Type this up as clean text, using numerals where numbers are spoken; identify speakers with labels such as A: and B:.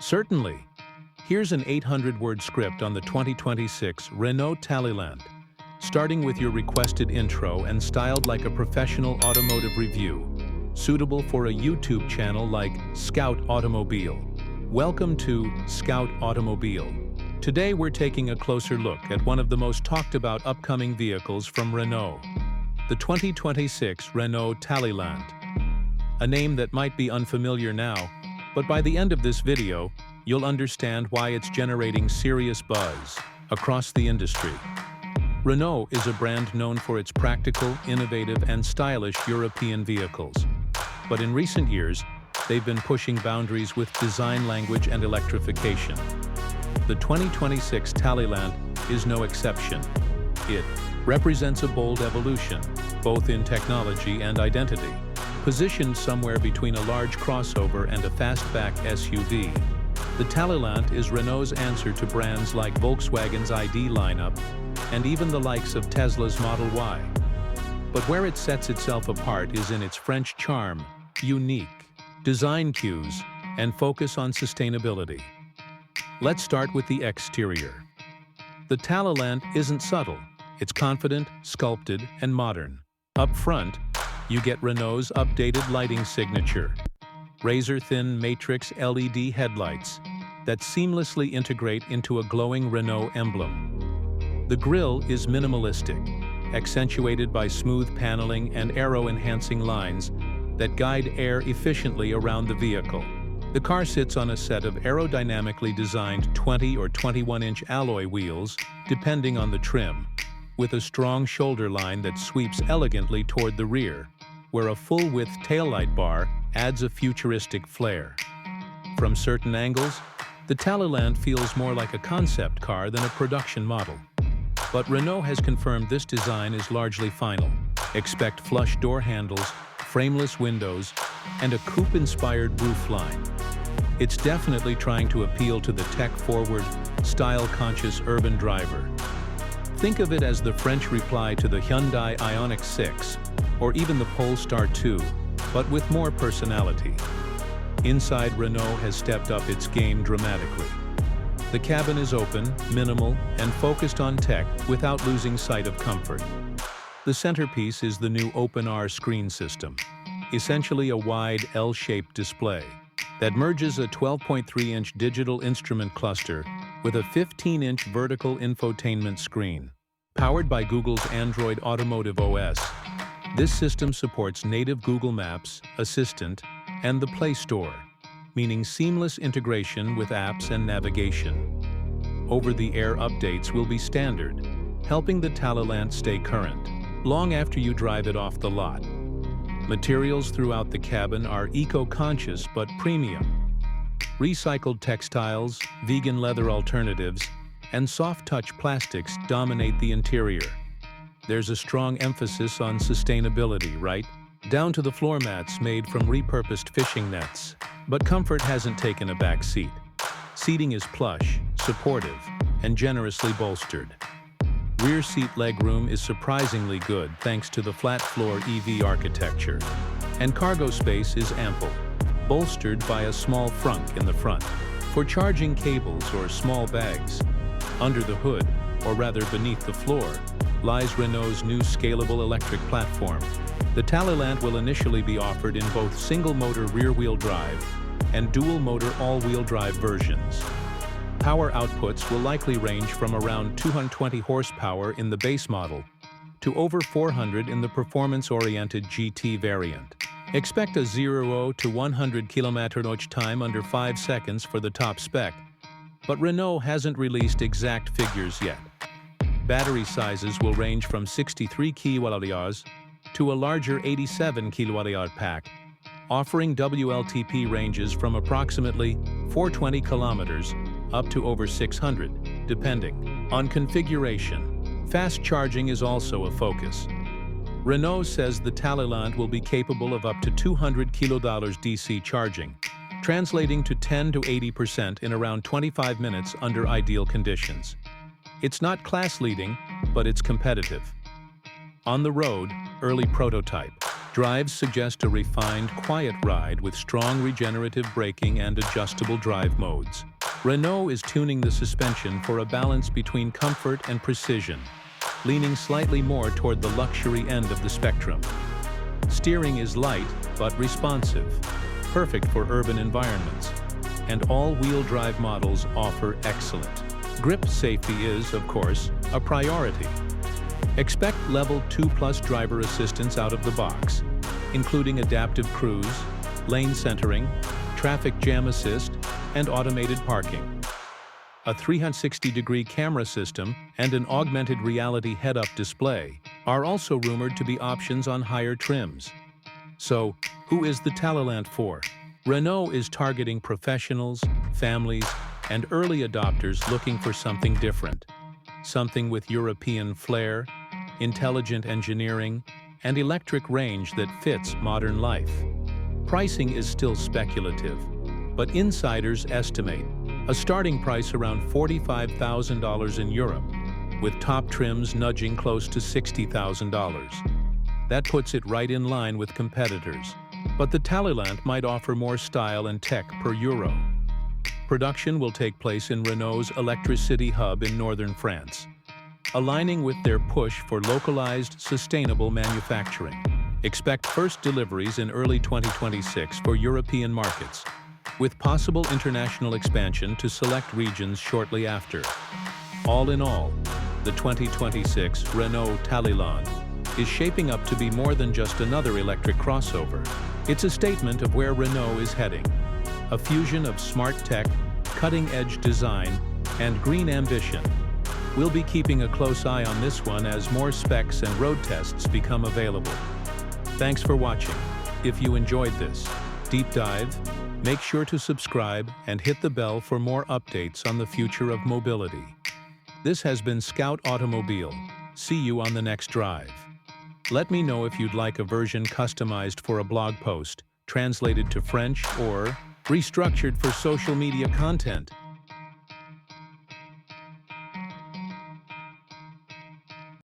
A: Certainly. Here's an 800-word script on the 2026 Renault TALILANT, starting with your requested intro and styled like a professional automotive review, suitable for a YouTube channel like Scout Automobile. Welcome to Scout Automobile. Today we're taking a closer look at one of the most talked about upcoming vehicles from Renault, the 2026 Renault TALILANT. A name that might be unfamiliar now, but by the end of this video, you'll understand why it's generating serious buzz across the industry. Renault is a brand known for its practical, innovative, and stylish European vehicles. But in recent years, they've been pushing boundaries with design language and electrification. The 2026 TALILANT is no exception. It represents a bold evolution, both in technology and identity. Positioned somewhere between a large crossover and a fastback SUV, the TALILANT is Renault's answer to brands like Volkswagen's ID lineup and even the likes of Tesla's Model Y. But where it sets itself apart is in its French charm, unique design cues, and focus on sustainability. Let's start with the exterior. The TALILANT isn't subtle. It's confident, sculpted, and modern. Up front, you get Renault's updated lighting signature, razor-thin matrix LED headlights that seamlessly integrate into a glowing Renault emblem. The grille is minimalistic, accentuated by smooth paneling and aero-enhancing lines that guide air efficiently around the vehicle. The car sits on a set of aerodynamically designed 20 or 21-inch alloy wheels, depending on the trim, with a strong shoulder line that sweeps elegantly toward the rear, where a full-width taillight bar adds a futuristic flair. From certain angles, the TALILANT feels more like a concept car than a production model. But Renault has confirmed this design is largely final. Expect flush door handles, frameless windows, and a coupe-inspired roofline. It's definitely trying to appeal to the tech-forward, style-conscious urban driver. Think of it as the French reply to the Hyundai Ioniq 6, or even the Polestar 2, but with more personality. Inside, Renault has stepped up its game dramatically. The cabin is open, minimal, and focused on tech without losing sight of comfort. The centerpiece is the new OpenR screen system, essentially a wide L-shaped display that merges a 12.3-inch digital instrument cluster with a 15-inch vertical infotainment screen. Powered by Google's Android Automotive OS, this system supports native Google Maps, Assistant, and the Play Store, meaning seamless integration with apps and navigation. Over-the-air updates will be standard, helping the TALILANT stay current, long after you drive it off the lot. Materials throughout the cabin are eco-conscious but premium. Recycled textiles, vegan leather alternatives, and soft-touch plastics dominate the interior. There's a strong emphasis on sustainability, right? Down to the floor mats made from repurposed fishing nets. But comfort hasn't taken a back seat. Seating is plush, supportive, and generously bolstered. Rear seat legroom is surprisingly good thanks to the flat-floor EV architecture. And cargo space is ample, bolstered by a small frunk in the front for charging cables or small bags. Under the hood, or rather beneath the floor, lies Renault's new scalable electric platform. The TALILANT will initially be offered in both single-motor rear-wheel drive and dual-motor all-wheel drive versions. Power outputs will likely range from around 220 horsepower in the base model to over 400 in the performance-oriented GT variant. Expect a 0 to 100 km/h time under 5 seconds for the top spec, but Renault hasn't released exact figures yet. Battery sizes will range from 63 kWh to a larger 87 kWh pack, offering WLTP ranges from approximately 420 kilometers up to over 600, depending on configuration. Fast charging is also a focus. Renault says the TALILANT will be capable of up to 200 kWh DC charging, translating to 10 to 80% in around 25 minutes under ideal conditions. It's not class-leading, but it's competitive. On the road, early prototype. Drives suggest a refined, quiet ride with strong regenerative braking and adjustable drive modes. Renault is tuning the suspension for a balance between comfort and precision, leaning slightly more toward the luxury end of the spectrum. Steering is light but responsive, perfect for urban environments, and all-wheel drive models offer excellent. Grip safety is, of course, a priority. Expect Level 2+ driver assistance out of the box, including adaptive cruise, lane centering, traffic jam assist, and automated parking. A 360-degree camera system and an augmented reality head-up display are also rumored to be options on higher trims. So, who is the Talilant for? Renault is targeting professionals, families, and early adopters looking for something different. Something with European flair, intelligent engineering, and electric range that fits modern life. Pricing is still speculative, but insiders estimate a starting price around $45,000 in Europe, with top trims nudging close to $60,000. That puts it right in line with competitors, but the Talilant might offer more style and tech per euro. Production will take place in Renault's Electricity hub in northern France, aligning with their push for localized, sustainable manufacturing. Expect first deliveries in early 2026 for European markets, with possible international expansion to select regions shortly after. All in all, the 2026 Renault TALILANT is shaping up to be more than just another electric crossover. It's a statement of where Renault is heading, a fusion of smart tech, cutting-edge design, and green ambition. We'll be keeping a close eye on this one as more specs and road tests become available. Thanks for watching. If you enjoyed this deep dive, make sure to subscribe and hit the bell for more updates on the future of mobility. This has been Scout Automobile. See you on the next drive. Let me know if you'd like a version customized for a blog post, translated to French, or restructured for social media content.